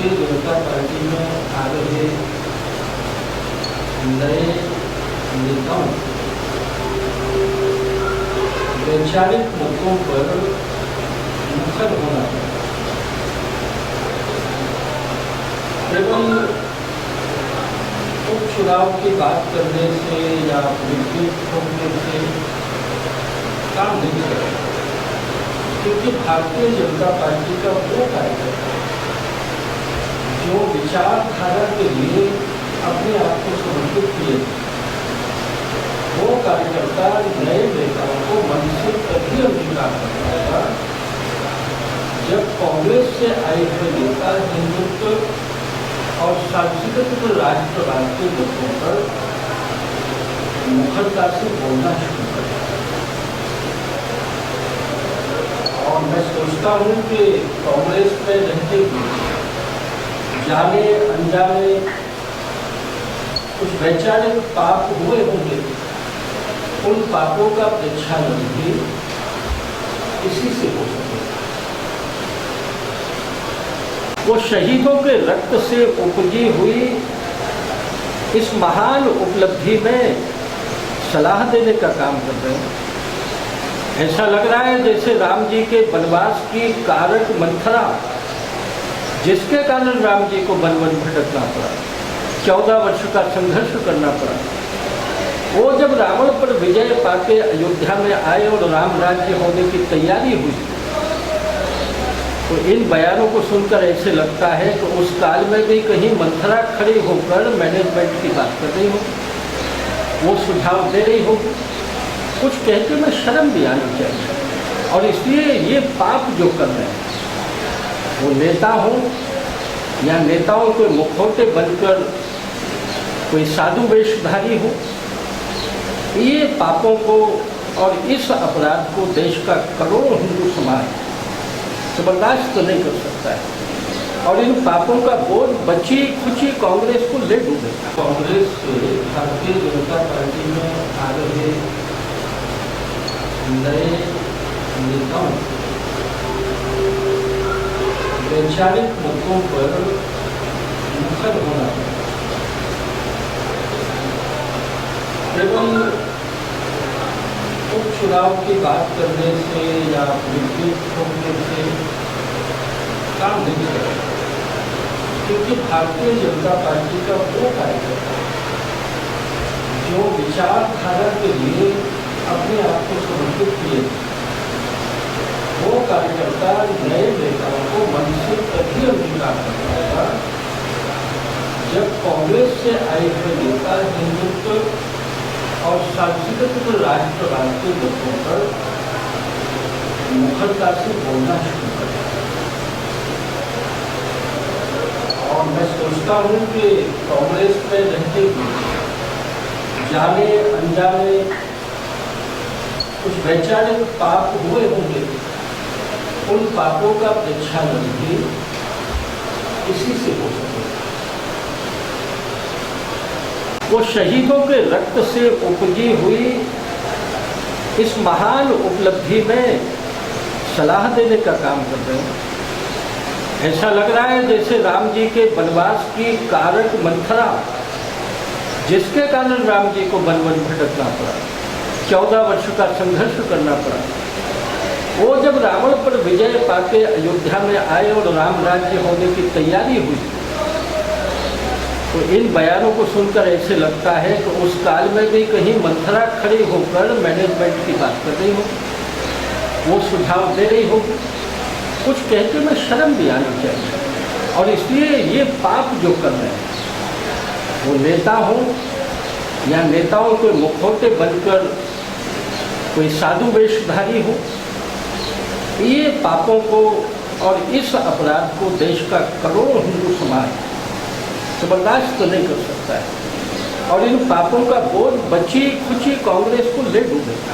Bharatiya Janata party में आ रहे नए नेताओं वैचारिक मुद्दों पर मुखर होना एवं उपचुनाव की बात करने से या विपरीत होने से काम नहीं करेगा, क्योंकि भारतीय जनता पार्टी का वो कार्यकर्ता जो विचारधारा के लिए अपने आप को समर्पित किए, वो कार्यकर्ता नए नेताओं को मन से तभी अंगीकार करता था जब कांग्रेस से आए हुए नेता हिंदुत्व और सांस्कृतिक राष्ट्रवाद के मुद्दों पर मुखरता से बोलना शुरू कर। और मैं सोचता हूँ कि कांग्रेस में रहते हुए जाने अनजाने कुछ वैचारिक पाप हुए होंगे, उन पापों का प्रक्षालन भी इसी से हो सके। वो शहीदों के रक्त से उपजी हुई इस महान उपलब्धि में सलाह देने का काम कर रहे हैं। ऐसा लग रहा है जैसे राम जी के वनवास की कारक मंथरा, जिसके कारण राम जी को वन वन भटकना पड़ा, 14 वर्ष का संघर्ष करना पड़ा। वो जब रावण पर विजय पाके अयोध्या में आए और राम राज्य होने की तैयारी हुई, तो इन बयानों को सुनकर ऐसे लगता है कि उस काल में भी कहीं मंथरा खड़ी होकर मैनेजमेंट की बात कर रही होगी, वो सुझाव दे रही होगी, कुछ कहते में शर्म भी आनी चाहिए। और इसलिए ये पाप जो कर रहे हैं, वो नेता हो या नेताओं के मुखौटे बनकर कोई साधु वेशधारी हो, ये पापों को और इस अपराध को देश का करोड़ों हिंदू समाज बर्दाश्त नहीं कर सकता है। और इन पापों का बोझ बची खुची कांग्रेस को ले डूबेगा। कांग्रेस से भारतीय जनता पार्टी में आ रहे नए नेताओं वैचारिक मुद्दों पर मुखर होना एवं उपचुनाव की बात करने से या विपरीत होने से काम नहीं करेगा, क्योंकि भारतीय जनता पार्टी का वो कार्यकर्ता जो विचारधारा के लिए अपने आप को समर्पित किए, वो कार्यकर्ता नए नेताओं को मन से तभी अंगीकार करता था जब कांग्रेस से आए हुए नेता हिंदुत्व और सांस्कृतिक राष्ट्रवाद के मुद्दों पर मुखरता से बोलना शुरू कर। और मैं सोचता हूँ कि कांग्रेस में रहते हुए जाने अनजाने कुछ वैचारिक पाप हुए होंगे, उन पापों का प्रक्षालन भी इसी से हो सके। वो शहीदों के रक्त से उपजी हुई इस महान उपलब्धि में सलाह देने का काम कर रहे हैं। ऐसा लग रहा है जैसे राम जी के वनवास की कारक मंथरा, जिसके कारण राम जी को वन वन भटकना पड़ा, 14 वर्ष का संघर्ष करना पड़ा। वो जब रावण पर विजय पाके अयोध्या में आए और राम राज्य होने की तैयारी हुई, तो इन बयानों को सुनकर ऐसे लगता है कि उस काल में भी कहीं मंथरा खड़ी होकर मैनेजमेंट की बात कर रही होगी, वो सुझाव दे रही होगी, कुछ कहते में शर्म भी आनी चाहिए। और इसलिए ये पाप जो कर रहे हैं, वो नेता हो या नेताओं के मुखौटे बनकर कोई साधु वेशधारी हो, ये पापों को और इस अपराध को देश का करोड़ों हिंदू समाज बर्दाश्त नहीं कर सकता है। और इन पापों का बोझ बची खुची कांग्रेस को ले डूबेगा।